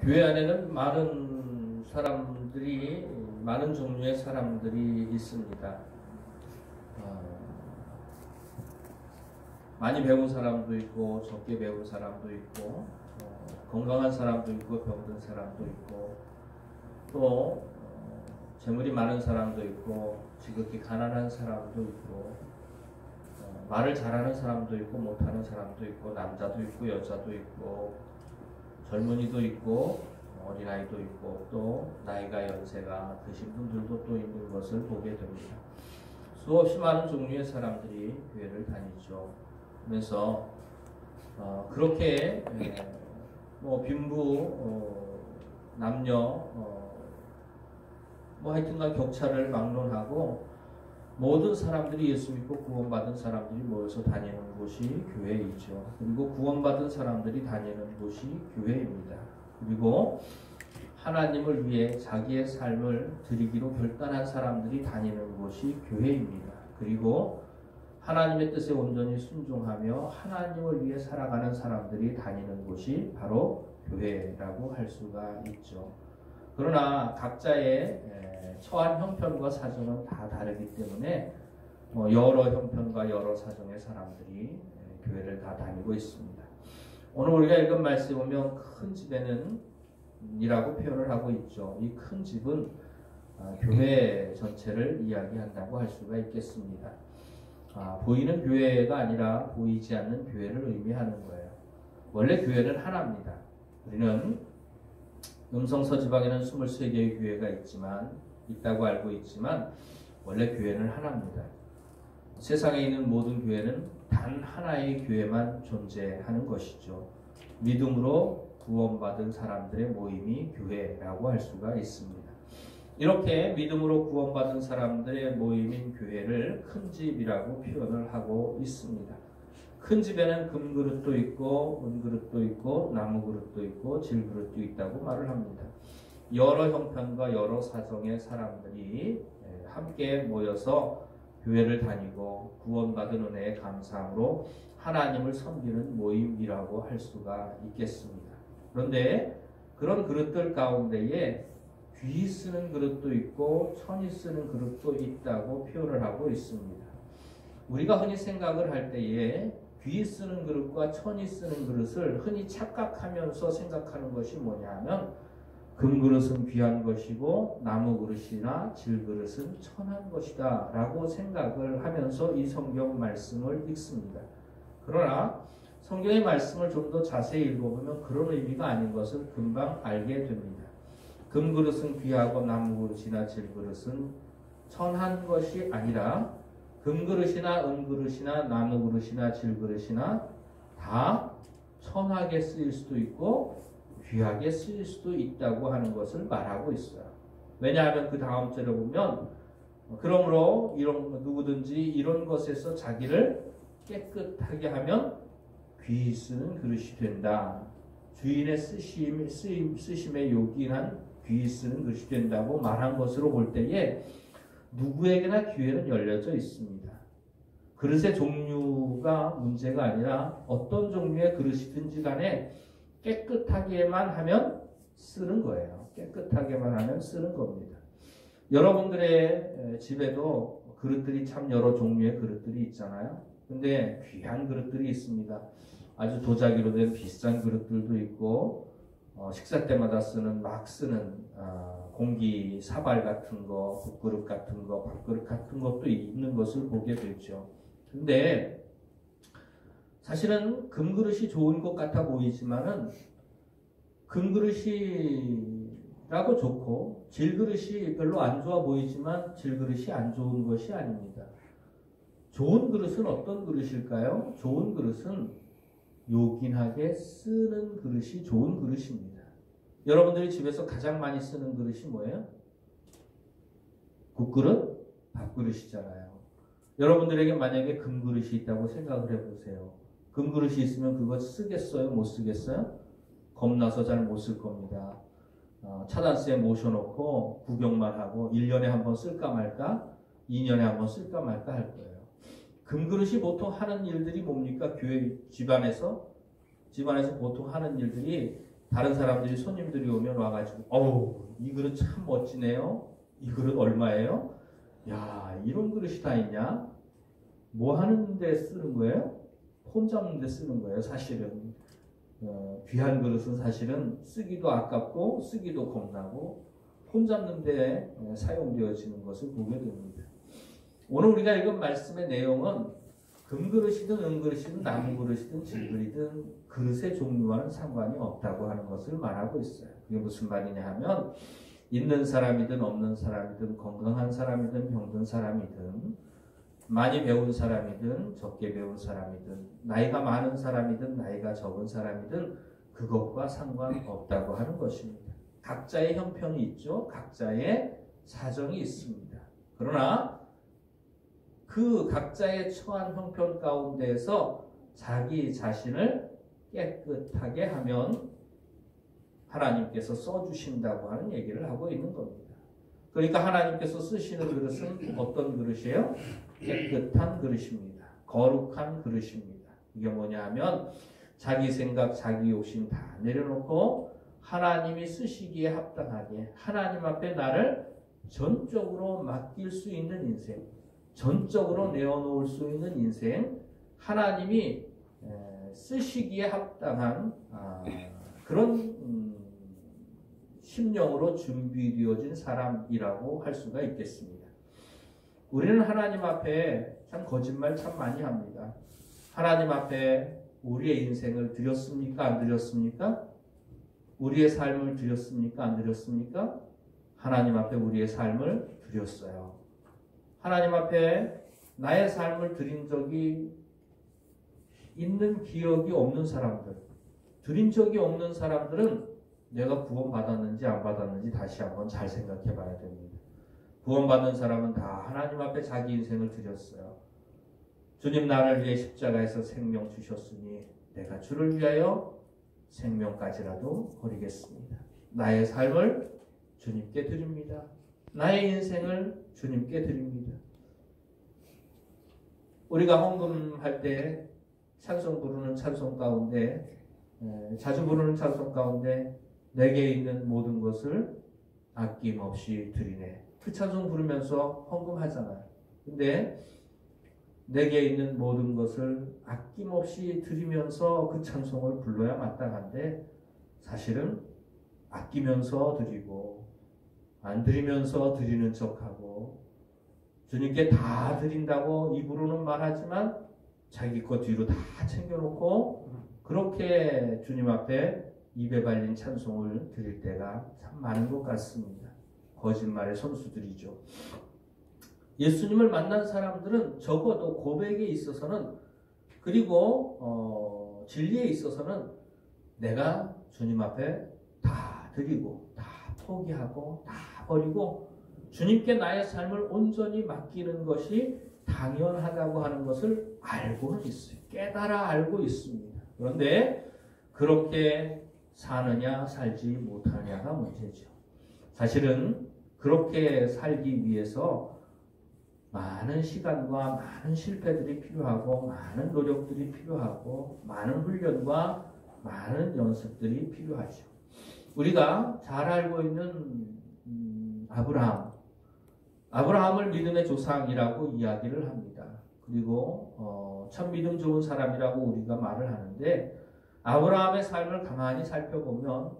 교회 안에는 많은 종류의 사람들이 있습니다. 많이 배운 사람도 있고 적게 배운 사람도 있고 건강한 사람도 있고 병든 사람도 있고 또 재물이 많은 사람도 있고 지극히 가난한 사람도 있고 말을 잘하는 사람도 있고 못하는 사람도 있고 남자도 있고 여자도 있고 젊은이도 있고 어린아이도 있고 또 나이가 연세가 드신 분들도 또 있는 것을 보게 됩니다. 수없이 많은 종류의 사람들이 교회를 다니죠. 그래서 그렇게 빈부 남녀 하여튼간 격차를 막론하고 모든 사람들이 예수 믿고 구원받은 사람들이 모여서 다니는 곳이 교회이죠. 그리고 구원받은 사람들이 다니는 곳이 교회입니다. 그리고 하나님을 위해 자기의 삶을 드리기로 결단한 사람들이 다니는 곳이 교회입니다. 그리고 하나님의 뜻에 온전히 순종하며 하나님을 위해 살아가는 사람들이 다니는 곳이 바로 교회라고 할 수가 있죠. 그러나 각자의 처한 형편과 사정은 다 다르기 때문에 여러 형편과 여러 사정의 사람들이 교회를 다 다니고 있습니다. 오늘 우리가 읽은 말씀에 보면 큰 집에는 이라고 표현을 하고 있죠. 이 큰 집은 교회 전체를 이야기한다고 할 수가 있겠습니다. 보이는 교회가 아니라 보이지 않는 교회를 의미하는 거예요. 원래 교회는 하나입니다. 우리는 음성서 지방에는 23개의 교회가 있다고 알고 있지만 원래 교회는 하나입니다. 세상에 있는 모든 교회는 단 하나의 교회만 존재하는 것이죠. 믿음으로 구원받은 사람들의 모임이 교회라고 할 수가 있습니다. 이렇게 믿음으로 구원받은 사람들의 모임인 교회를 큰 집이라고 표현을 하고 있습니다. 큰 집에는 금그릇도 있고 은그릇도 있고 나무그릇도 있고 질그릇도 있다고 말을 합니다. 여러 형편과 여러 사정의 사람들이 함께 모여서 교회를 다니고 구원받은 은혜에 감사함으로 하나님을 섬기는 모임이라고 할 수가 있겠습니다. 그런데 그런 그릇들 가운데에 귀 쓰는 그릇도 있고 천이 쓰는 그릇도 있다고 표현을 하고 있습니다. 우리가 흔히 생각을 할 때에 귀 쓰는 그릇과 천이 쓰는 그릇을 흔히 착각하면서 생각하는 것이 뭐냐 하면 금그릇은 귀한 것이고 나무그릇이나 질그릇은 천한 것이다 라고 생각을 하면서 이 성경 말씀을 읽습니다. 그러나 성경의 말씀을 좀 더 자세히 읽어보면 그런 의미가 아닌 것을 금방 알게 됩니다. 금그릇은 귀하고 나무그릇이나 질그릇은 천한 것이 아니라 금그릇이나 은그릇이나 나무그릇이나 질그릇이나 다 천하게 쓰일 수도 있고 귀하게 쓰일 수도 있다고 하는 것을 말하고 있어요. 왜냐하면 그 다음 절에 보면 그러므로 누구든지 이런 것에서 자기를 깨끗하게 하면 귀 쓰는 그릇이 된다. 주인의 쓰심에 요긴한 귀 쓰는 그릇이 된다고 말한 것으로 볼 때에 누구에게나 기회는 열려져 있습니다. 그릇의 종류가 문제가 아니라 어떤 종류의 그릇이든지 간에 깨끗하게만 하면 쓰는 거예요. 깨끗하게만 하면 쓰는 겁니다. 여러분들의 집에도 그릇들이 참 여러 종류의 그릇들이 있잖아요. 근데 귀한 그릇들이 있습니다. 아주 도자기로 된 비싼 그릇들도 있고 식사 때마다 막 쓰는 공기 사발 같은 거, 국그릇 같은 거, 밥그릇 같은 것도 있는 것을 보게 되죠. 근데 사실은 금그릇이 좋은 것 같아 보이지만은 금그릇이라고 좋고 질그릇이 별로 안 좋아 보이지만 질그릇이 안 좋은 것이 아닙니다. 좋은 그릇은 어떤 그릇일까요? 좋은 그릇은 요긴하게 쓰는 그릇이 좋은 그릇입니다. 여러분들이 집에서 가장 많이 쓰는 그릇이 뭐예요? 국그릇, 밥그릇이잖아요. 여러분들에게 만약에 금그릇이 있다고 생각을 해보세요. 금그릇이 있으면 그거 쓰겠어요? 못 쓰겠어요? 겁나서 잘 못 쓸 겁니다. 차단스에 모셔놓고 구경만 하고 1년에 한 번 쓸까 말까? 2년에 한 번 쓸까 말까 할 거예요. 금그릇이 보통 하는 일들이 뭡니까? 교회 집안에서 보통 하는 일들이 다른 사람들이 손님들이 오면 와가지고 어우 이 그릇 참 멋지네요. 이 그릇 얼마예요? 야 이런 그릇이 다 있냐? 뭐 하는데 쓰는 거예요? 폰 잡는 데 쓰는 거예요. 사실은 귀한 그릇은 사실은 쓰기도 아깝고 쓰기도 겁나고 폰 잡는 데 사용되어지는 것을 보게 됩니다. 오늘 우리가 읽은 말씀의 내용은 금그릇이든 은그릇이든 나무그릇이든 질그릇이든 그릇의 종류와는 상관이 없다고 하는 것을 말하고 있어요. 그게 무슨 말이냐 하면 있는 사람이든 없는 사람이든 건강한 사람이든 병든 사람이든 많이 배운 사람이든 적게 배운 사람이든 나이가 많은 사람이든 나이가 적은 사람이든 그것과 상관없다고 하는 것입니다. 각자의 형편이 있죠. 각자의 사정이 있습니다. 그러나 그 각자의 처한 형편 가운데에서 자기 자신을 깨끗하게 하면 하나님께서 써주신다고 하는 얘기를 하고 있는 겁니다. 그러니까 하나님께서 쓰시는 그릇은 어떤 그릇이에요? 깨끗한 그릇입니다. 거룩한 그릇입니다. 이게 뭐냐 하면 자기 생각, 자기 욕심 다 내려놓고 하나님이 쓰시기에 합당하게 하나님 앞에 나를 전적으로 맡길 수 있는 인생, 전적으로 내어놓을 수 있는 인생, 하나님이 쓰시기에 합당한 그런 심령으로 준비되어진 사람이라고 할 수가 있겠습니다. 우리는 하나님 앞에 참 거짓말 참 많이 합니다. 하나님 앞에 우리의 인생을 드렸습니까? 안 드렸습니까? 우리의 삶을 드렸습니까? 안 드렸습니까? 하나님 앞에 우리의 삶을 드렸어요. 하나님 앞에 나의 삶을 드린 적이 있는 기억이 없는 사람들, 드린 적이 없는 사람들은 내가 구원받았는지 안 받았는지 다시 한번 잘 생각해 봐야 됩니다. 구원받은 사람은 다 하나님 앞에 자기 인생을 드렸어요. 주님 나를 위해 십자가에서 생명 주셨으니 내가 주를 위하여 생명까지라도 버리겠습니다. 나의 삶을 주님께 드립니다. 나의 인생을 주님께 드립니다. 우리가 헌금할 때 찬송 부르는 찬송 가운데 자주 부르는 찬송 가운데 내게 있는 모든 것을 아낌없이 드리네. 그 찬송 부르면서 헌금하잖아요. 근데 내게 있는 모든 것을 아낌없이 드리면서 그 찬송을 불러야 마땅한데 사실은 아끼면서 드리고 안 드리면서 드리는 척하고 주님께 다 드린다고 입으로는 말하지만 자기 것 뒤로 다 챙겨놓고 그렇게 주님 앞에 입에 발린 찬송을 드릴 때가 참 많은 것 같습니다. 거짓말의 선수들이죠. 예수님을 만난 사람들은 적어도 고백에 있어서는 그리고 진리에 있어서는 내가 주님 앞에 다 드리고 다 포기하고 다 버리고 주님께 나의 삶을 온전히 맡기는 것이 당연하다고 하는 것을 알고는 있어요. 깨달아 알고 있습니다. 그런데 그렇게 사느냐 살지 못하느냐가 문제죠. 사실은 그렇게 살기 위해서 많은 시간과 많은 실패들이 필요하고 많은 노력들이 필요하고 많은 훈련과 많은 연습들이 필요하죠. 우리가 잘 알고 있는 아브라함을 믿음의 조상이라고 이야기를 합니다. 그리고 참 믿음 좋은 사람이라고 우리가 말을 하는데 아브라함의 삶을 가만히 살펴보면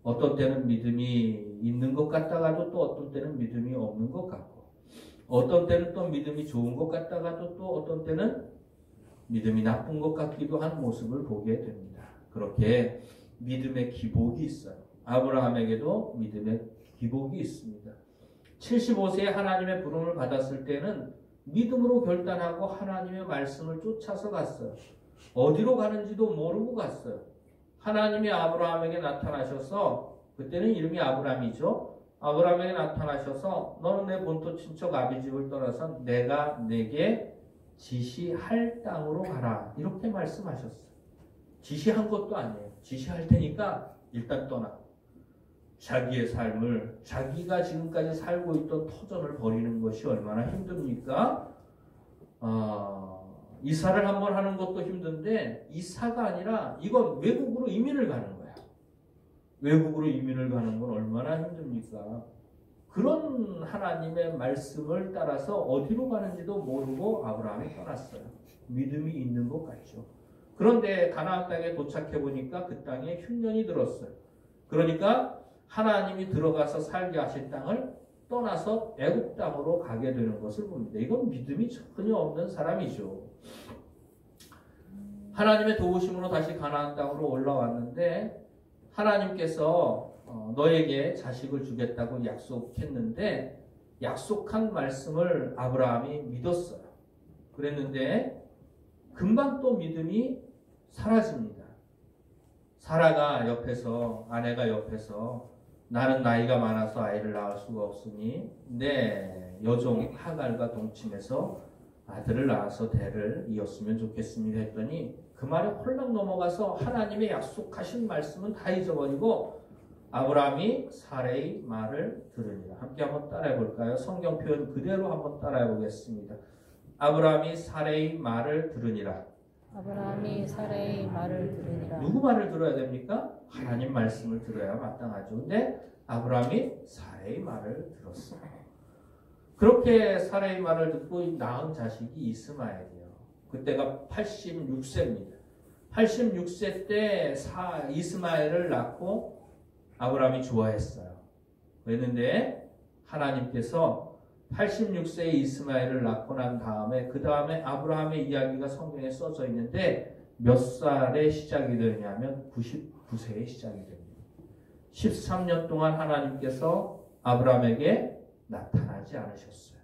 어떤 때는 믿음이 있는 것 같다가도 또 어떤 때는 믿음이 없는 것 같고 어떤 때는 또 믿음이 좋은 것 같다가도 또 어떤 때는 믿음이 나쁜 것 같기도 한 모습을 보게 됩니다. 그렇게 믿음의 기복이 있어요. 아브라함에게도 믿음의 기복이 있습니다. 75세에 하나님의 부름을 받았을 때는 믿음으로 결단하고 하나님의 말씀을 쫓아서 갔어요. 어디로 가는지도 모르고 갔어요. 하나님이 아브라함에게 나타나셔서 그때는 이름이 아브람이죠. 아브라함에게 나타나셔서 너는 내 본토 친척 아비집을 떠나서 내가 내게 지시할 땅으로 가라. 이렇게 말씀하셨어요. 지시한 것도 아니에요. 지시할 테니까 일단 떠나. 자기의 삶을 자기가 지금까지 살고 있던 터전을 버리는 것이 얼마나 힘듭니까? 이사를 한번 하는 것도 힘든데 이사가 아니라 이건 외국으로 이민을 가는 거야. 외국으로 이민을 가는 건 얼마나 힘듭니까? 그런 하나님의 말씀을 따라서 어디로 가는지도 모르고 아브라함이 떠났어요. 믿음이 있는 것 같죠. 그런데 가나안 땅에 도착해 보니까 그 땅에 흉년이 들었어요. 그러니까 하나님이 들어가서 살게 하신 땅을 떠나서 애굽 땅으로 가게 되는 것을 봅니다. 이건 믿음이 전혀 없는 사람이죠. 하나님의 도우심으로 다시 가나안 땅으로 올라왔는데 하나님께서 너에게 자식을 주겠다고 약속했는데 약속한 말씀을 아브라함이 믿었어요. 그랬는데 금방 또 믿음이 사라집니다. 사라가 옆에서, 아내가 옆에서 나는 나이가 많아서 아이를 낳을 수가 없으니 내 여종 하갈과 동침해서 아들을 낳아서 대를 이었으면 좋겠습니다 했더니 그 말에 홀랑 넘어가서 하나님의 약속하신 말씀은 다 잊어버리고 아브라함이 사레의 말을 들으니라. 함께 한번 따라해 볼까요? 성경 표현 그대로 한번 따라해 보겠습니다. 아브라함이 사레의 말을 들으니라. 아브라함이 사레의 말을 들으니라. 누구 말을 들어야 됩니까? 하나님 말씀을 들어야 마땅하죠. 근데 아브라함이 사레의 말을 들었어요. 그렇게 사레의 말을 듣고 낳은 자식이 이스마엘이에요. 그때가 86세입니다. 86세 때 이스마엘을 낳고 아브라함이 좋아했어요. 그랬는데 하나님께서 86세의 이스마엘을 낳고 난 다음에 그 다음에 아브라함의 이야기가 성경에 써져 있는데 몇 살에 시작이 되냐면 99세에 시작이 됩니다. 13년 동안 하나님께서 아브라함에게 나타나지 않으셨어요.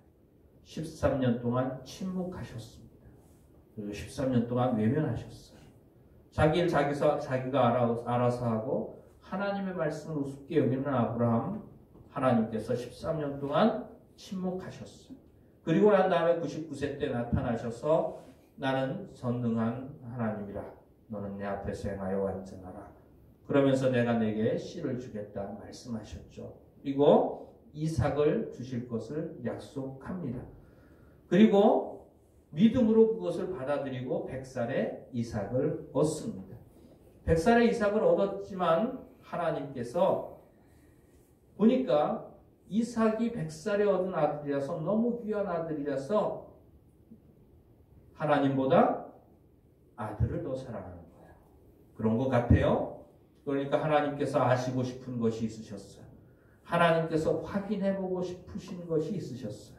13년 동안 침묵하셨습니다. 그리고 13년 동안 외면하셨어요. 자기 일 자기가 알아서 하고 하나님의 말씀을 우습게 여기는 아브라함 하나님께서 13년 동안 침묵하셨어요. 그리고 난 다음에 99세 때 나타나셔서 나는 전능한 하나님이라. 너는 내 앞에서 행하여 완전하라. 그러면서 내가 내게 씨를 주겠다 말씀하셨죠. 그리고 이삭을 주실 것을 약속합니다. 그리고 믿음으로 그것을 받아들이고 100살에 이삭을 얻습니다. 100살에 이삭을 얻었지만 하나님께서 보니까 이삭이 100살에 얻은 아들이라서 너무 귀한 아들이라서 하나님보다 아들을 더 사랑하는 거예요. 그런 것 같아요. 그러니까 하나님께서 아시고 싶은 것이 있으셨어요. 하나님께서 확인해보고 싶으신 것이 있으셨어요.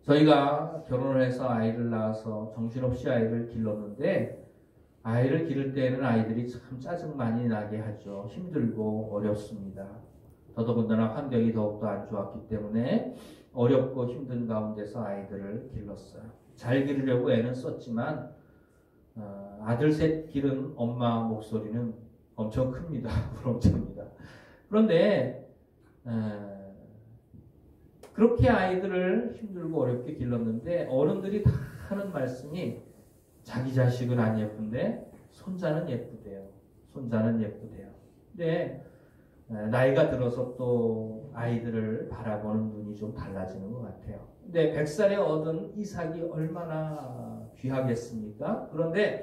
저희가 결혼을 해서 아이를 낳아서 정신없이 아이를 길렀는데 아이를 기를 때에는 아이들이 참 짜증 많이 나게 하죠. 힘들고 어렵습니다. 더더군다나 환경이 더욱더 안 좋았기 때문에 어렵고 힘든 가운데서 아이들을 길렀어요. 잘 기르려고 애는 썼지만 아들 셋 기른 엄마 목소리는 엄청 큽니다. 우렁찹니다. 그런데 그렇게 아이들을 힘들고 어렵게 길렀는데 어른들이 다 하는 말씀이 자기 자식은 안 예쁜데 손자는 예쁘대요. 손자는 예쁘대요. 근데 나이가 들어서 또 아이들을 바라보는 눈이 좀 달라지는 것 같아요. 근데 100살에 얻은 이삭이 얼마나 귀하겠습니까? 그런데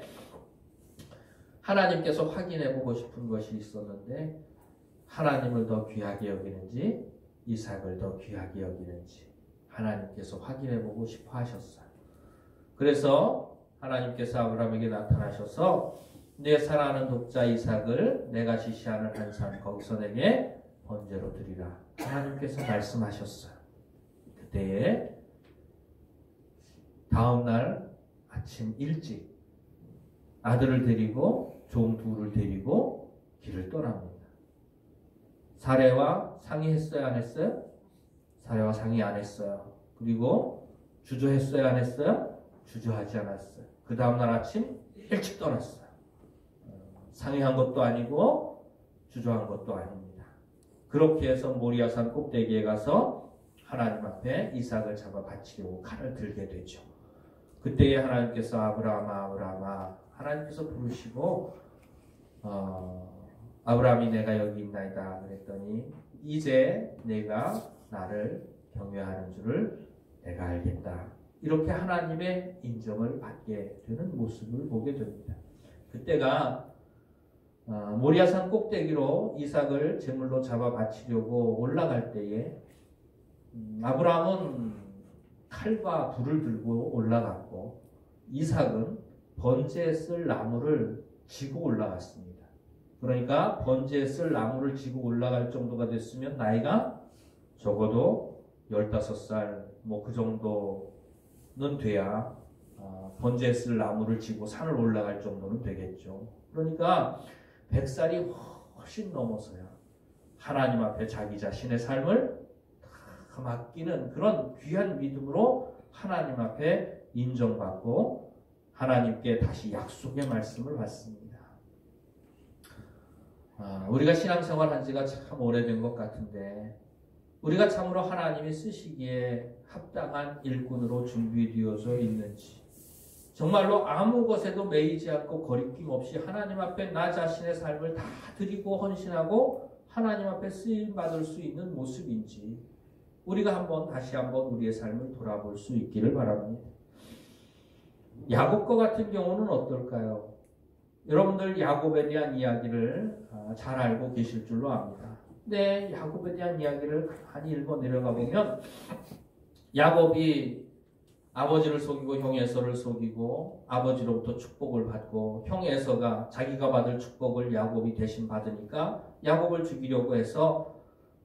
하나님께서 확인해보고 싶은 것이 있었는데 하나님을 더 귀하게 여기는지 이삭을 더 귀하게 여기는지 하나님께서 확인해보고 싶어 하셨어요. 그래서 하나님께서 아브라함에게 나타나셔서 내 사랑하는 독자 이삭을 내가 지시하는 한 산 거기서 내게 번제로 드리라. 하나님께서 말씀하셨어요. 그때에 다음날 아침 일찍 아들을 데리고 종 둘을 데리고 길을 떠납니다. 사례와 상의했어요? 안 했어요? 사례와 상의 안 했어요. 그리고 주저했어요? 안 했어요? 주저하지 않았어요. 그 다음날 아침 일찍 떠났어요. 상의한 것도 아니고 주저한 것도 아닙니다. 그렇게 해서 모리아산 꼭대기에 가서 하나님 앞에 이삭을 잡아 바치려고 칼을 들게 되죠. 그때에 하나님께서 아브라함아 아브라함아 하나님께서 부르시고 아브라함이 내가 여기 있나이다 그랬더니 이제 내가 나를 경외하는 줄을 내가 알겠다. 이렇게 하나님의 인정을 받게 되는 모습을 보게 됩니다. 그때가 모리아산 꼭대기로 이삭을 제물로 잡아 바치려고 올라갈 때에 아브라함은 칼과 불을 들고 올라갔고 이삭은 번제에 쓸 나무를 지고 올라갔습니다. 그러니까 번제에 쓸 나무를 지고 올라갈 정도가 됐으면 나이가 적어도 15살 뭐 그 정도는 돼야 번제에 쓸 나무를 지고 산을 올라갈 정도는 되겠죠. 그러니까 100살이 훨씬 넘어서야 하나님 앞에 자기 자신의 삶을 다 맡기는 그런 귀한 믿음으로 하나님 앞에 인정받고 하나님께 다시 약속의 말씀을 받습니다. 우리가 신앙생활 한 지가 참 오래된 것 같은데 우리가 참으로 하나님이 쓰시기에 합당한 일꾼으로 준비되어져 있는지 정말로 아무 것에도 매이지 않고 거리낌 없이 하나님 앞에 나 자신의 삶을 다 드리고 헌신하고 하나님 앞에 쓰임받을 수 있는 모습인지 우리가 다시 한번 우리의 삶을 돌아볼 수 있기를 바랍니다. 야곱과 같은 경우는 어떨까요? 여러분들 야곱에 대한 이야기를 잘 알고 계실 줄로 압니다. 근데 야곱에 대한 이야기를 가만히 읽어 내려가 보면 야곱이 아버지를 속이고 형 에서를 속이고 아버지로부터 축복을 받고 형 에서가 자기가 받을 축복을 야곱이 대신 받으니까 야곱을 죽이려고 해서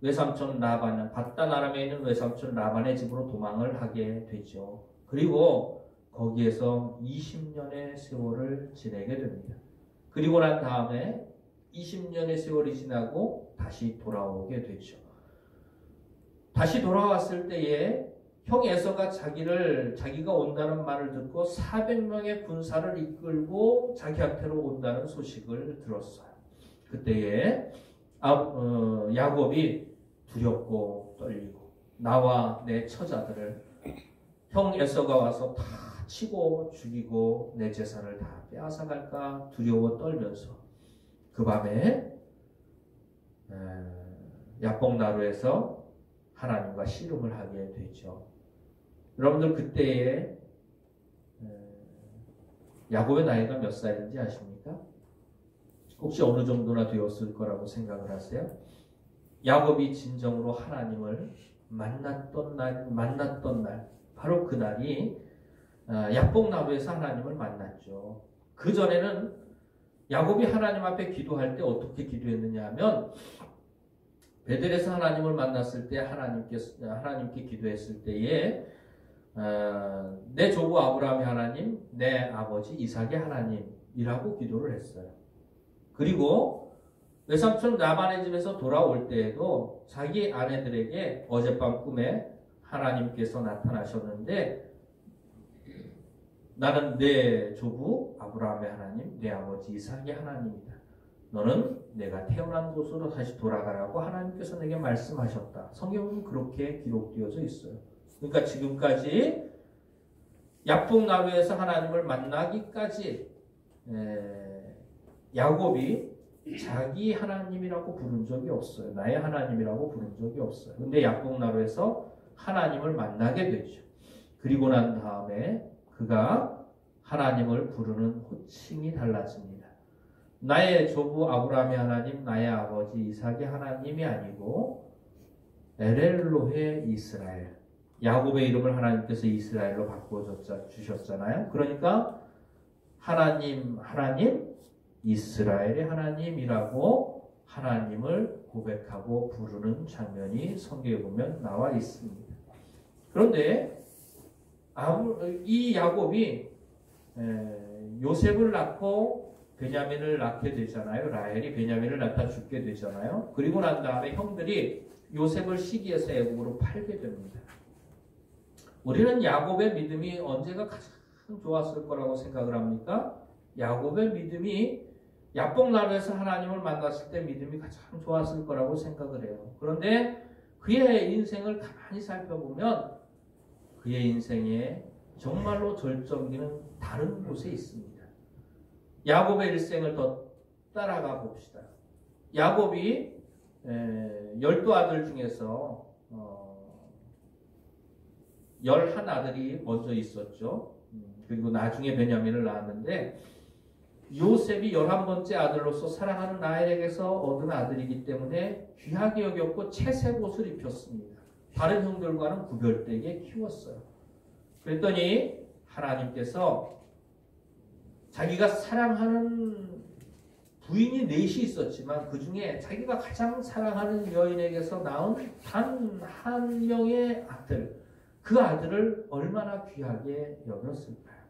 외삼촌 라반, 밧단 아람에 있는 외삼촌 라반의 집으로 도망을 하게 되죠. 그리고 거기에서 20년의 세월을 지내게 됩니다. 그리고 난 다음에 20년의 세월이 지나고 다시 돌아오게 되죠. 다시 돌아왔을 때에 형 에서가 자기가 온다는 말을 듣고 400명의 군사를 이끌고 자기한테로 온다는 소식을 들었어요. 그때에 야곱이 두렵고 떨리고 나와 내 처자들을 형 에서가 와서 다 치고 죽이고 내 재산을 다 빼앗아갈까 두려워 떨면서 그 밤에 야복나루에서 하나님과 씨름을 하게 되죠. 여러분들 그때에 야곱의 나이가 몇 살인지 아십니까? 혹시 어느 정도나 되었을 거라고 생각을 하세요? 야곱이 진정으로 하나님을 만났던 날 바로 그날이 야복나루에서 하나님을 만났죠. 그 전에는 야곱이 하나님 앞에 기도할 때 어떻게 기도했느냐 하면 베델에서 하나님을 만났을 때 하나님께 기도했을 때에 내 조부 아브라함의 하나님, 내 아버지 이삭의 하나님이라고 기도를 했어요. 그리고 외삼촌 라반의 집에서 돌아올 때에도 자기 아내들에게 어젯밤 꿈에 하나님께서 나타나셨는데 나는 내 조부 아브라함의 하나님, 내 아버지 이삭의 하나님이다. 너는 내가 태어난 곳으로 다시 돌아가라고 하나님께서 내게 말씀하셨다. 성경은 그렇게 기록되어져 있어요. 그러니까 지금까지 야복나루에서 하나님을 만나기까지 야곱이 자기 하나님이라고 부른 적이 없어요. 나의 하나님이라고 부른 적이 없어요. 근데 야복나루에서 하나님을 만나게 되죠. 그리고 난 다음에 그가 하나님을 부르는 호칭이 달라집니다. 나의 조부 아브라함의 하나님, 나의 아버지 이삭의 하나님이 아니고 엘엘로헤 이스라엘. 야곱의 이름을 하나님께서 이스라엘로 바꿔주셨잖아요. 그러니까 하나님, 이스라엘의 하나님이라고 하나님을 고백하고 부르는 장면이 성경에 보면 나와 있습니다. 그런데 이 야곱이 요셉을 낳고 베냐민을 낳게 되잖아요. 라헬이 베냐민을 낳다 죽게 되잖아요. 그리고 난 다음에 형들이 요셉을 시기해서 애국으로 팔게 됩니다. 우리는 야곱의 믿음이 언제가 가장 좋았을 거라고 생각을 합니까? 야곱의 믿음이 야복나루에서 하나님을 만났을 때 믿음이 가장 좋았을 거라고 생각을 해요. 그런데 그의 인생을 가만히 살펴보면 그의 인생에 정말로 절정기는 다른 곳에 있습니다. 야곱의 일생을 더 따라가 봅시다. 야곱이 12아들 중에서 11아들이 먼저 있었죠. 그리고 나중에 베냐민을 낳았는데 요셉이 11번째 아들로서 사랑하는 라헬에게서 얻은 아들이기 때문에 귀하게 여겼고 채색 옷을 입혔습니다. 다른 형들과는 구별되게 키웠어요. 그랬더니 하나님께서 자기가 사랑하는 부인이 넷이 있었지만 그 중에 자기가 가장 사랑하는 여인에게서 낳은 단 한 명의 아들, 그 아들을 얼마나 귀하게 여겼을까요?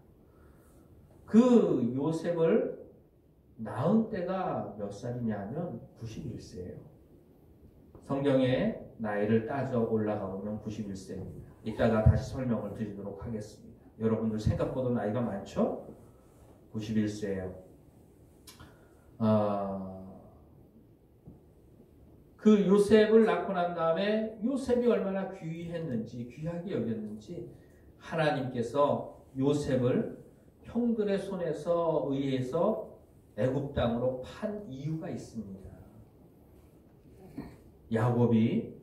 그 요셉을 낳은 때가 몇 살이냐면 91세예요. 성경에 나이를 따져 올라가 보면 91세입니다. 이따가 다시 설명을 드리도록 하겠습니다. 여러분들 생각보다 나이가 많죠? 91세예요. 그 요셉을 낳고 난 다음에 요셉이 얼마나 귀하게 여겼는지 하나님께서 요셉을 형들의 손에서 의해서 애굽 땅으로 판 이유가 있습니다. 야곱이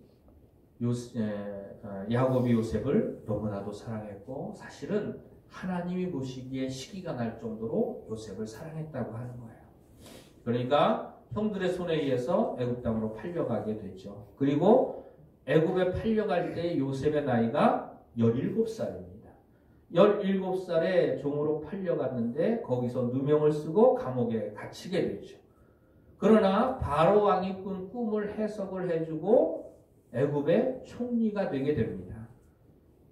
요셉을 너무나도 사랑했고 사실은 하나님이 보시기에 시기가 날 정도로 요셉을 사랑했다고 하는 거예요. 그러니까 형들의 손에 의해서 애굽 땅으로 팔려가게 되죠. 그리고 애굽에 팔려갈 때 요셉의 나이가 17살입니다. 17살에 종으로 팔려갔는데 거기서 누명을 쓰고 감옥에 갇히게 되죠. 그러나 바로 왕이 꾼 꿈을 해석을 해주고 애굽의 총리가 되게 됩니다.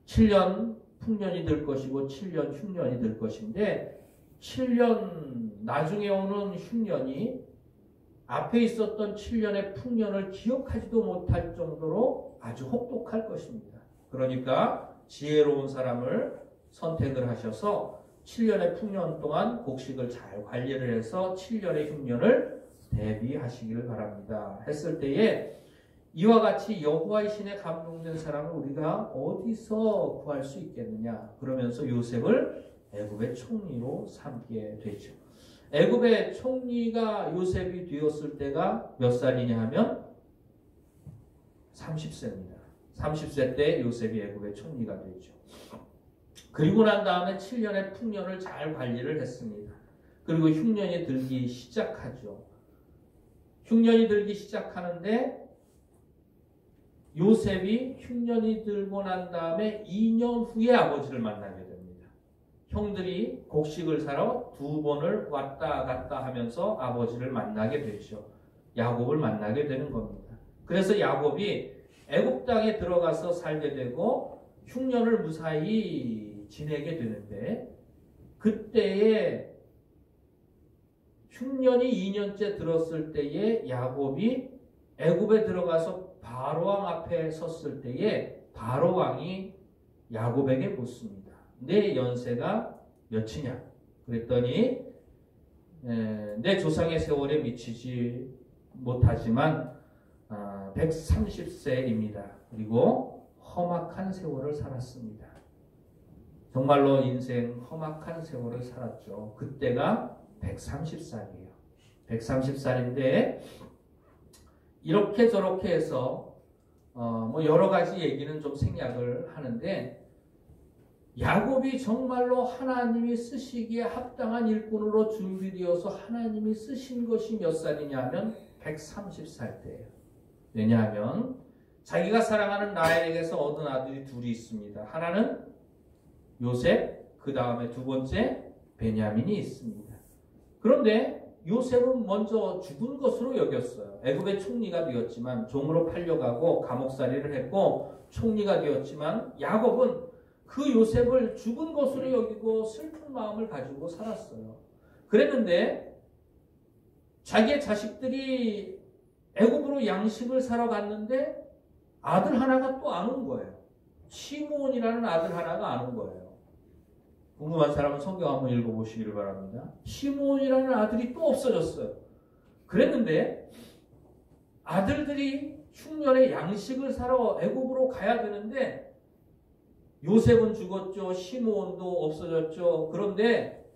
7년 풍년이 될 것이고 7년 흉년이 될 것인데 7년 나중에 오는 흉년이 앞에 있었던 7년의 풍년을 기억하지도 못할 정도로 아주 혹독할 것입니다. 그러니까 지혜로운 사람을 선택을 하셔서 7년의 풍년 동안 곡식을 잘 관리를 해서 7년의 흉년을 대비하시기를 바랍니다. 했을 때에 이와 같이 여호와의 신에 감동된 사람을 우리가 어디서 구할 수 있겠느냐? 그러면서 요셉을 애굽의 총리로 삼게 되죠. 애굽의 총리가 요셉이 되었을 때가 몇 살이냐 하면 30세입니다. 30세 때 요셉이 애굽의 총리가 되죠. 그리고 난 다음에 7년의 풍년을 잘 관리를 했습니다. 그리고 흉년이 들기 시작하죠. 흉년이 들기 시작하는데 요셉이 흉년이 들고 난 다음에 2년 후에 아버지를 만나게 됩니다. 형들이 곡식을 사러 2번을 왔다 갔다 하면서 아버지를 만나게 되죠. 야곱을 만나게 되는 겁니다. 그래서 야곱이 애굽 땅에 들어가서 살게 되고 흉년을 무사히 지내게 되는데 그때에 흉년이 2년째 들었을 때에 야곱이 애굽에 들어가서 바로왕 앞에 섰을 때에 바로왕이 야곱에게 묻습니다. 내 연세가 몇이냐? 그랬더니 내 조상의 세월에 미치지 못하지만 130세입니다. 그리고 험악한 세월을 살았습니다. 정말로 인생 험악한 세월을 살았죠. 그때가 130살이에요. 130살인데 이렇게 저렇게 해서 여러 가지 얘기는 좀 생략을 하는데 야곱이 정말로 하나님이 쓰시기에 합당한 일꾼으로 준비되어서 하나님이 쓰신 것이 몇 살이냐 하면 130살 때예요. 왜냐하면 자기가 사랑하는 라헬에게서 얻은 아들이 둘이 있습니다. 하나는 요셉, 그 다음에 두 번째 베냐민이 있습니다. 그런데 요셉은 먼저 죽은 것으로 여겼어요. 애굽의 총리가 되었지만 종으로 팔려가고 감옥살이를 했고 총리가 되었지만 야곱은 그 요셉을 죽은 것으로 여기고 슬픈 마음을 가지고 살았어요. 그랬는데 자기의 자식들이 애굽으로 양식을 사러 갔는데 아들 하나가 또 안 온 거예요. 시므온이라는 아들 하나가 안 온 거예요. 궁금한 사람은 성경 한번 읽어보시기를 바랍니다. 시므온이라는 아들이 또 없어졌어요. 그랬는데 아들들이 흉년에 양식을 사러 애굽으로 가야 되는데 요셉은 죽었죠. 시므온도 없어졌죠. 그런데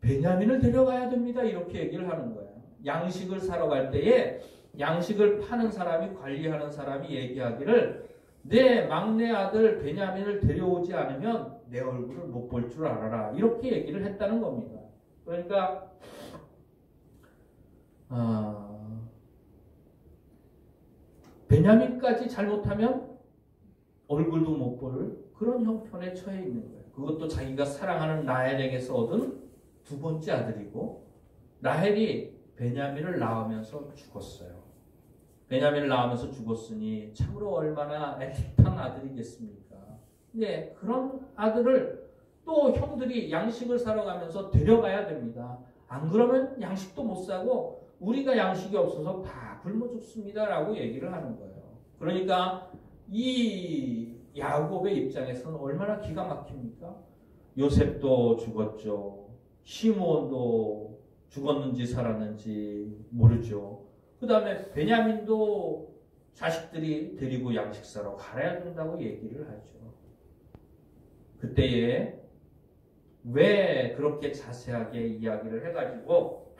베냐민을 데려가야 됩니다. 이렇게 얘기를 하는 거예요. 양식을 사러 갈 때에 양식을 파는 사람이 관리하는 사람이 얘기하기를 내 막내 아들 베냐민을 데려오지 않으면 내 얼굴을 못 볼 줄 알아라. 이렇게 얘기를 했다는 겁니다. 그러니까 베냐민까지 잘못하면 얼굴도 못 볼 그런 형편에 처해 있는 거예요. 그것도 자기가 사랑하는 라헬에게서 얻은 두 번째 아들이고, 라헬이 베냐민을 낳으면서 죽었어요. 베냐민을 낳으면서 죽었으니 참으로 얼마나 애틋한 아들이겠습니까? 근데 그런 아들을 또 형들이 양식을 사러 가면서 데려가야 됩니다. 안 그러면 양식도 못 사고 우리가 양식이 없어서 다 굶어 죽습니다라고 얘기를 하는 거예요. 그러니까 이 야곱의 입장에서는 얼마나 기가 막힙니까? 요셉도 죽었죠. 시므온도 죽었는지 살았는지 모르죠. 그 다음에 베냐민도 자식들이 데리고 양식 사러 가야 된다고 얘기를 하죠. 그때에 왜 그렇게 자세하게 이야기를 해가지고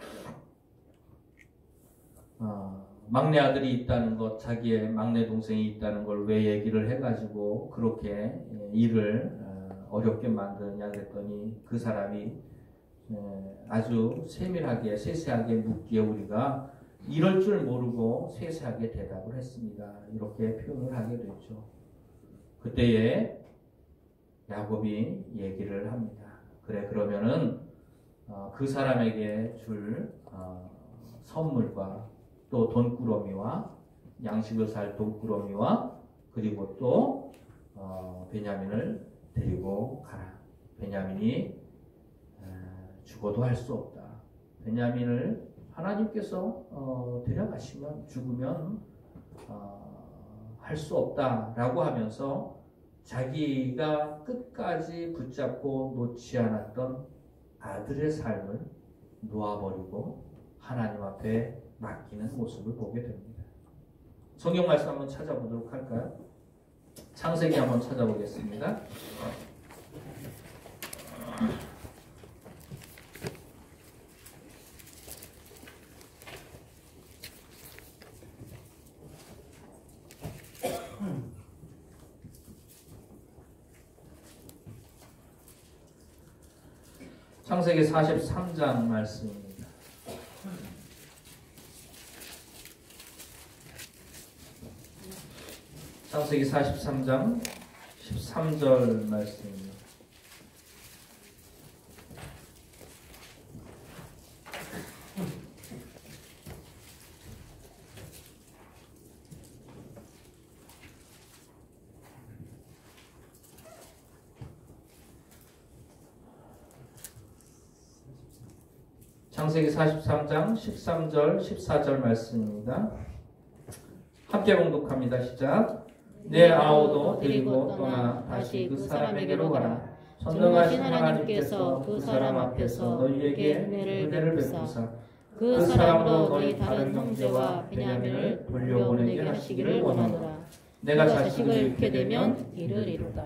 막내 아들이 있다는 것, 자기의 막내 동생이 있다는 걸 왜 얘기를 해가지고 그렇게 일을 어렵게 만드냐 그랬더니 그 사람이 아주 세밀하게 세세하게 묻기에 우리가 이럴 줄 모르고 세세하게 대답을 했습니다. 이렇게 표현을 하게 됐죠. 그때에 야곱이 얘기를 합니다. 그래, 그러면은 그 사람에게 줄 선물과 또 돈꾸러미와 양식을 살 돈꾸러미와 그리고 또 베냐민을 데리고 가라. 베냐민이 죽어도 할 수 없다. 베냐민을 하나님께서 데려가시면 죽으면 할 수 없다라고 하면서 자기가 끝까지 붙잡고 놓지 않았던 아들의 삶을 놓아버리고 하나님 앞에 맡기는 모습을 보게 됩니다. 성경 말씀 한번 찾아보도록 할까요? 창세기 한번 찾아보겠습니다. 창세기 43장 말씀입니다. 창세기 43장 13절 말씀입니다. 창세기 43장 13절 14절 말씀입니다. 함께 봉독합니다. 시작. 내 아우도 데리고 떠나 다시 그 사람에게로 가라. 전능하신 하나님께서 그 사람 앞에서 너희에게 은혜를 베푸사 그 사람으로 너희 다른 형제와 베냐민을 돌려보내게 하시기를 원하노라. 내가 자식을 잃게 되면 이를 이루다.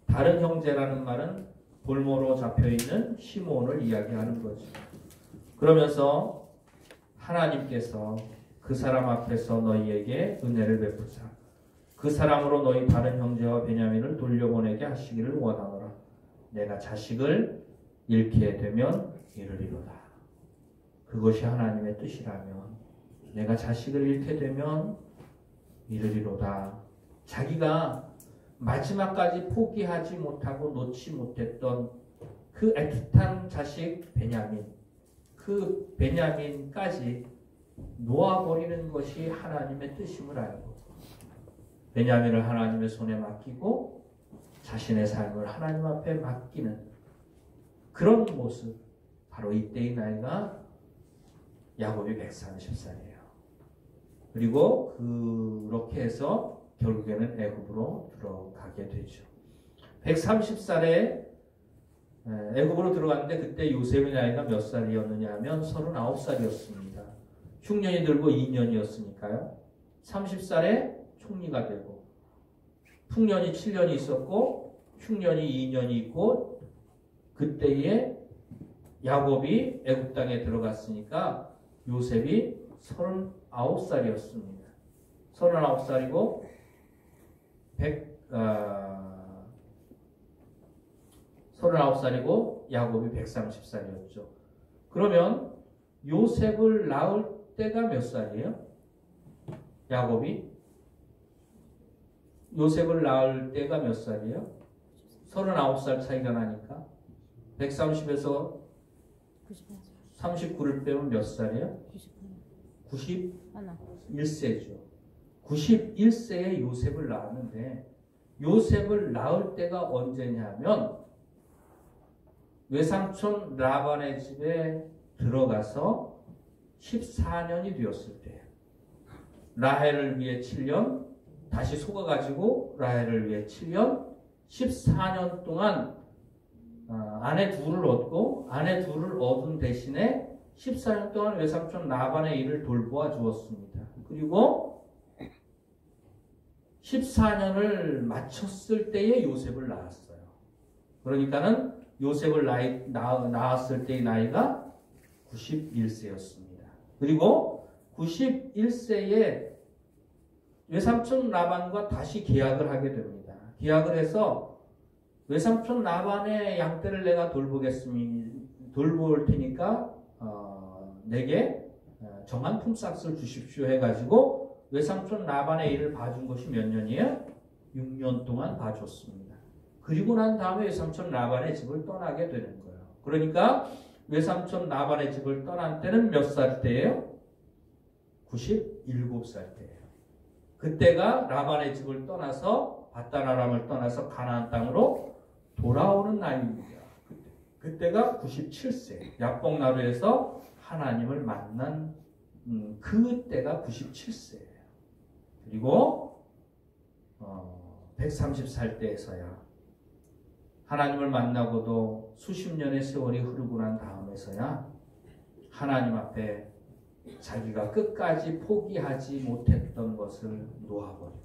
다른 형제라는 말은 볼모로 잡혀있는 시므온을 이야기하는 거죠. 그러면서 하나님께서 그 사람 앞에서 너희에게 은혜를 베푸사 그 사람으로 너희 다른 형제와 베냐민을 돌려보내게 하시기를 원하노라. 내가 자식을 잃게 되면 이르리로다. 그것이 하나님의 뜻이라면 내가 자식을 잃게 되면 이르리로다. 자기가 마지막까지 포기하지 못하고 놓지 못했던 그 애틋한 자식 베냐민, 그 베냐민까지 놓아버리는 것이 하나님의 뜻임을 알고 베냐민을 하나님의 손에 맡기고 자신의 삶을 하나님 앞에 맡기는 그런 모습, 바로 이때의 나이가 야곱이 130살이에요. 그리고 그렇게 해서 결국에는 애굽으로 들어가게 되죠. 130살에 애굽으로 들어갔는데 그때 요셉의 나이가 몇 살이었느냐 하면 39살이었습니다. 흉년이 들고 2년이었으니까요. 30살에 총리가 되고 풍년이 7년이 있었고 흉년이 2년이 있고 그때에 야곱이 애굽 땅에 들어갔으니까 요셉이 39살이었습니다. 39살이고 39살이고 야곱이 130살이었죠. 그러면 요셉을 낳을 때가 몇 살이에요? 야곱이 요셉을 낳을 때가 몇 살이에요? 39살 차이가 나니까 130에서 39를 빼면 몇 살이에요? 91세죠. 91세에 요셉을 낳았는데 요셉을 낳을 때가 언제냐면 외삼촌 라반의 집에 들어가서 14년이 되었을 때예요. 라헬을 위해 7년, 다시 속아가지고 라헬을 위해 7년, 14년 동안 아내 둘을 얻고 아내 둘을 얻은 대신에 14년 동안 외삼촌 라반의 일을 돌보아 주었습니다. 그리고 14년을 마쳤을 때에 요셉을 낳았어요. 그러니까는 요셉을 낳았을 때의 나이가 91세였습니다. 그리고 91세에 외삼촌 라반과 다시 계약을 하게 됩니다. 계약을 해서 외삼촌 라반의 양떼를 내가 돌볼 테니까 내게 정한 품삯을 주십시오 해가지고 외삼촌 라반의 일을 봐준 것이 몇 년이에요? 6년 동안 봐줬습니다. 그리고 난 다음에 외삼촌 라반의 집을 떠나게 되는 거예요. 그러니까 외삼촌 라반의 집을 떠난 때는 몇 살 때예요? 97살 때예요. 그때가 라반의 집을 떠나서 밧단-아람을 떠나서 가나안 땅으로 돌아오는 나이입니다. 그때가 97세. 야복나루에서 하나님을 만난 그때가 97세예요. 그리고 130살 때에서야 하나님을 만나고도 수십 년의 세월이 흐르고 난 다음에서야 하나님 앞에 자기가 끝까지 포기하지 못했던 것을 놓아버리고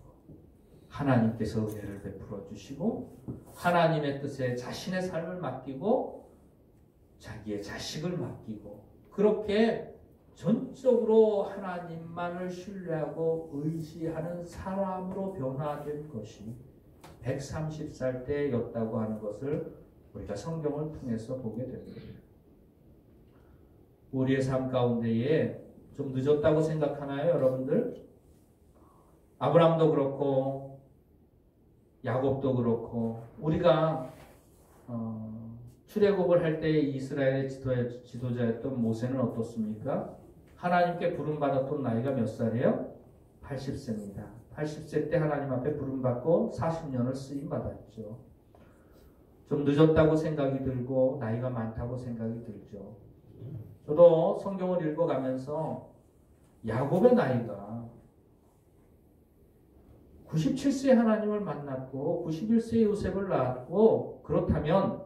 하나님께서 은혜를 베풀어 주시고 하나님의 뜻에 자신의 삶을 맡기고 자기의 자식을 맡기고 그렇게 전적으로 하나님만을 신뢰하고 의지하는 사람으로 변화된 것이 130살 때였다고 하는 것을 우리가 성경을 통해서 보게 됩니다. 우리의 삶 가운데에 좀 늦었다고 생각하나요, 여러분들? 아브라함도 그렇고 야곱도 그렇고 우리가 출애굽을 할 때 이스라엘의 지도자였던 모세는 어떻습니까? 하나님께 부름받았던 나이가 몇 살이에요? 80세입니다. 80세 때 하나님 앞에 부름받고 40년을 쓰임받았죠. 좀 늦었다고 생각이 들고 나이가 많다고 생각이 들죠. 저도 성경을 읽어가면서 야곱의 나이가 97세에 하나님을 만났고 91세에 요셉을 낳았고 그렇다면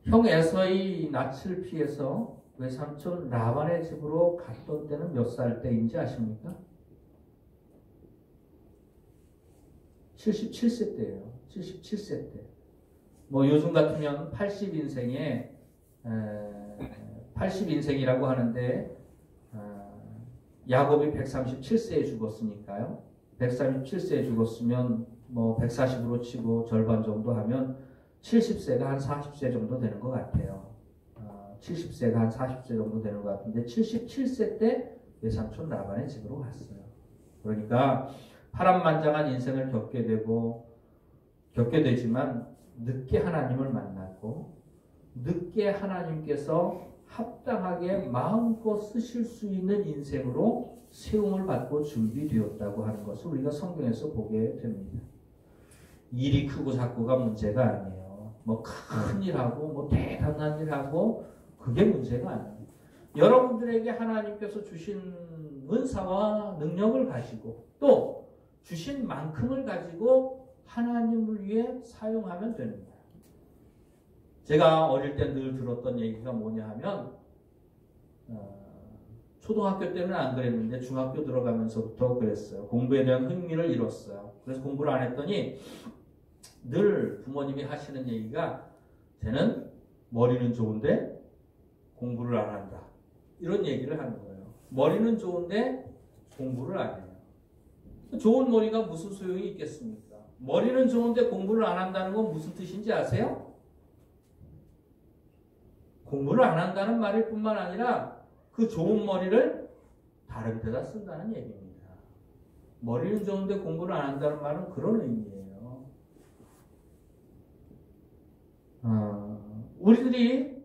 형 에서의 낯을 피해서 외삼촌 라반의 집으로 갔던 때는 몇 살 때인지 아십니까? 77세 때예요. 77세 때. 뭐 요즘 같으면 80인생이라고 하는데 야곱이 137세에 죽었으니까요. 137세에 죽었으면 뭐 140으로 치고 절반 정도 하면 70세가 한 40세 정도 되는 것 같아요. 70세가 한 40세 정도 되는 것 같은데 77세 때 외삼촌 라반의 집으로 갔어요. 그러니까 파란만장한 인생을 겪게 되지만 늦게 하나님을 만났고 늦게 하나님께서 합당하게 마음껏 쓰실 수 있는 인생으로 세움을 받고 준비되었다고 하는 것을 우리가 성경에서 보게 됩니다. 일이 크고 작고가 문제가 아니에요. 뭐 큰 일하고 뭐 대단한 일하고 그게 문제가 아니에요. 여러분들에게 하나님께서 주신 은사와 능력을 가지고 또 주신 만큼을 가지고 하나님을 위해 사용하면 되는 거예요. 제가 어릴 때 늘 들었던 얘기가 뭐냐 하면 초등학교 때는 안 그랬는데 중학교 들어가면서부터 그랬어요. 공부에 대한 흥미를 잃었어요. 그래서 공부를 안 했더니 늘 부모님이 하시는 얘기가 쟤는 머리는 좋은데 공부를 안 한다. 이런 얘기를 하는 거예요. 머리는 좋은데 공부를 안 해요. 좋은 머리가 무슨 소용이 있겠습니까? 머리는 좋은데 공부를 안 한다는 건 무슨 뜻인지 아세요? 공부를 안 한다는 말일 뿐만 아니라 그 좋은 머리를 다른 데다 쓴다는 얘기입니다. 머리는 좋은데 공부를 안 한다는 말은 그런 의미예요. 우리들이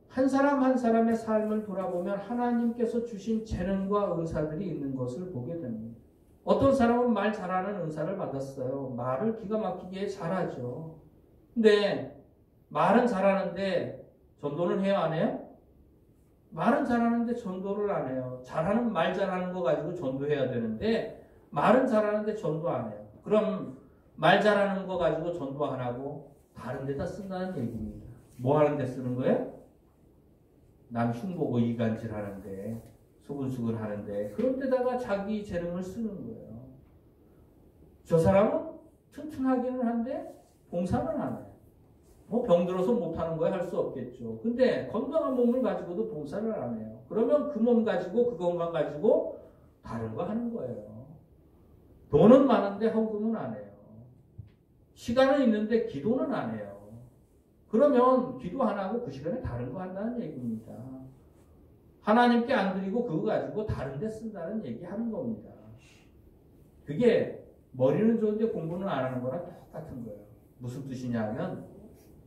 한 사람 한 사람의 삶을 돌아보면 하나님께서 주신 재능과 은사들이 있는 것을 보게 됩니다. 어떤 사람은 말 잘하는 은사를 받았어요. 말을 기가 막히게 잘하죠. 근데 말은 잘하는데 전도는 해요, 안 해요? 말은 잘하는데 전도를 안 해요. 말 잘하는 거 가지고 전도해야 되는데 말은 잘하는데 전도 안 해요. 그럼 말 잘하는 거 가지고 전도 안 하고 다른 데다 쓴다는 얘기입니다. 뭐 하는 데 쓰는 거예요? 남 흉보고 이간질 하는데, 수근수근 하는데, 그런 데다가 자기 재능을 쓰는 거예요. 저 사람은 튼튼하기는 한데 봉사는 안 해요. 뭐 병들어서 못하는 거야 할 수 없겠죠. 근데 건강한 몸을 가지고도 봉사를 안 해요. 그러면 그 몸 가지고 그 건강 가지고 다른 거 하는 거예요. 돈은 많은데 헌금은 안 해요. 시간은 있는데 기도는 안 해요. 그러면 기도 안 하고 그 시간에 다른 거 한다는 얘기입니다. 하나님께 안 드리고 그거 가지고 다른 데 쓴다는 얘기 하는 겁니다. 그게 머리는 좋은데 공부는 안 하는 거랑 똑같은 거예요. 무슨 뜻이냐 하면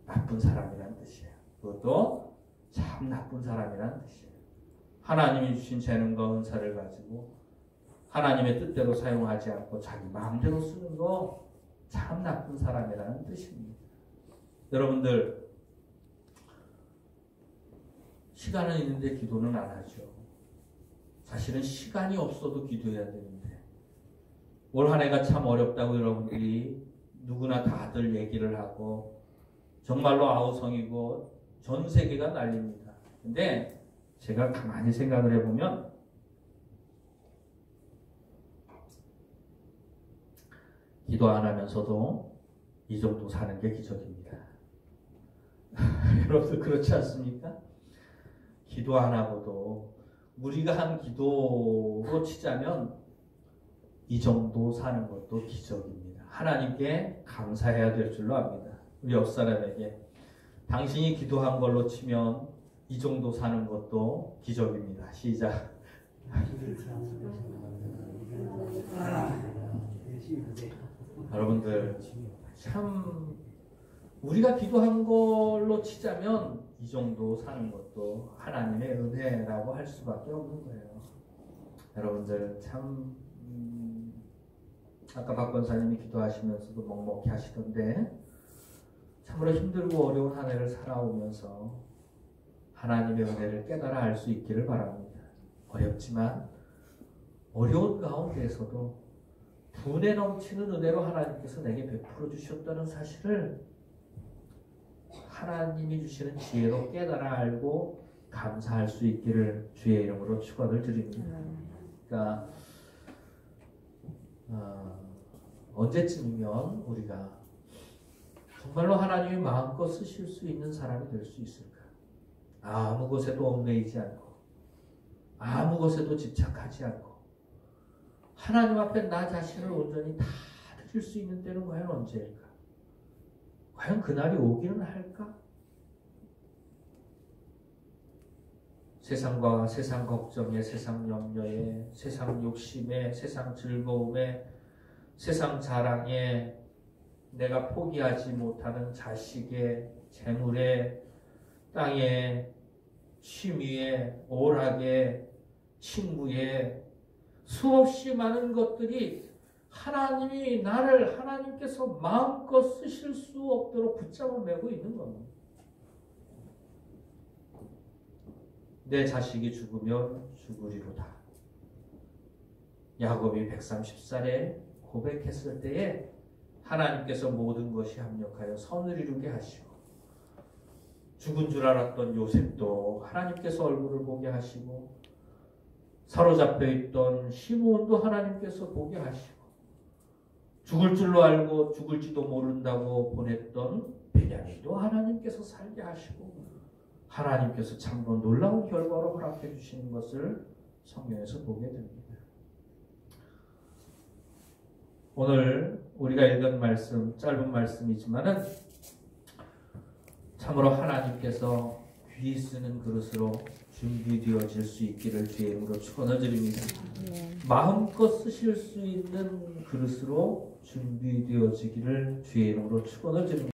나쁜 사람이라는 뜻이에요. 그것도 참 나쁜 사람이라는 뜻이에요. 하나님이 주신 재능과 은사를 가지고 하나님의 뜻대로 사용하지 않고 자기 마음대로 쓰는 거 참 나쁜 사람이라는 뜻입니다. 여러분들 시간은 있는데 기도는 안 하죠. 사실은 시간이 없어도 기도해야 되는데 올 한 해가 참 어렵다고 여러분들이 누구나 다들 얘기를 하고 정말로 아우성이고 전 세계가 난립니다. 근데 제가 가만히 생각을 해보면 기도 안 하면서도 이 정도 사는 게 기적입니다. 여러분들 그렇지 않습니까? 기도 안 하고도 우리가 한 기도로 치자면 이 정도 사는 것도 기적입니다. 하나님께 감사해야 될 줄로 압니다. 우리 옆 사람에게 당신이 기도한 걸로 치면 이 정도 사는 것도 기적입니다. 시작. 여러분들 참 우리가 기도한 걸로 치자면 이 정도 사는 것도 하나님의 은혜라고 할 수밖에 없는 거예요. 여러분들 참 아까 박 권사님이 기도하시면서도 먹먹히 하시던데 참으로 힘들고 어려운 한 해를 살아오면서 하나님의 은혜를 깨달아 알 수 있기를 바랍니다. 어렵지만 어려운 가운데에서도 분에 넘치는 은혜로 하나님께서 내게 베풀어 주셨다는 사실을 하나님이 주시는 지혜로 깨달아 알고 감사할 수 있기를 주의 이름으로 축원을 드립니다. 그러니까 언제쯤이면 우리가 정말로 하나님이 마음껏 쓰실 수 있는 사람이 될 수 있을까? 아무 것에도 얽매이지 않고 아무 것에도 집착하지 않고 하나님 앞에 나 자신을 온전히 다 드릴 수 있는 때는 과연 언제일까? 과연 그날이 오기는 할까? 세상과 세상 걱정에, 세상 염려에, 세상 욕심에, 세상 즐거움에, 세상 자랑에, 내가 포기하지 못하는 자식의, 재물에, 땅에, 취미에, 오락에, 친구에, 수없이 많은 것들이 하나님이 나를 하나님께서 마음껏 쓰실 수 없도록 붙잡아 매고 있는 겁니다. 내 자식이 죽으면 죽으리로다. 야곱이 130살에 고백했을 때에 하나님께서 모든 것이 합력하여 선을 이루게 하시고 죽은 줄 알았던 요셉도 하나님께서 얼굴을 보게 하시고 사로잡혀 있던 시므온도 하나님께서 보게 하시고 죽을 줄로 알고 죽을지도 모른다고 보냈던 베냐민도 하나님께서 살게 하시고 하나님께서 참으로 놀라운 결과로 허락해 주시는 것을 성경에서 보게 됩니다. 오늘 우리가 읽은 말씀 짧은 말씀이지만은 참으로 하나님께서 귀 쓰는 그릇으로 준비되어질 수 있기를 주의 이름으로 축원을 드립니다. 아멘. 마음껏 쓰실 수 있는 그릇으로 준비되어지기를 주의 이름으로 축원을 드립니다.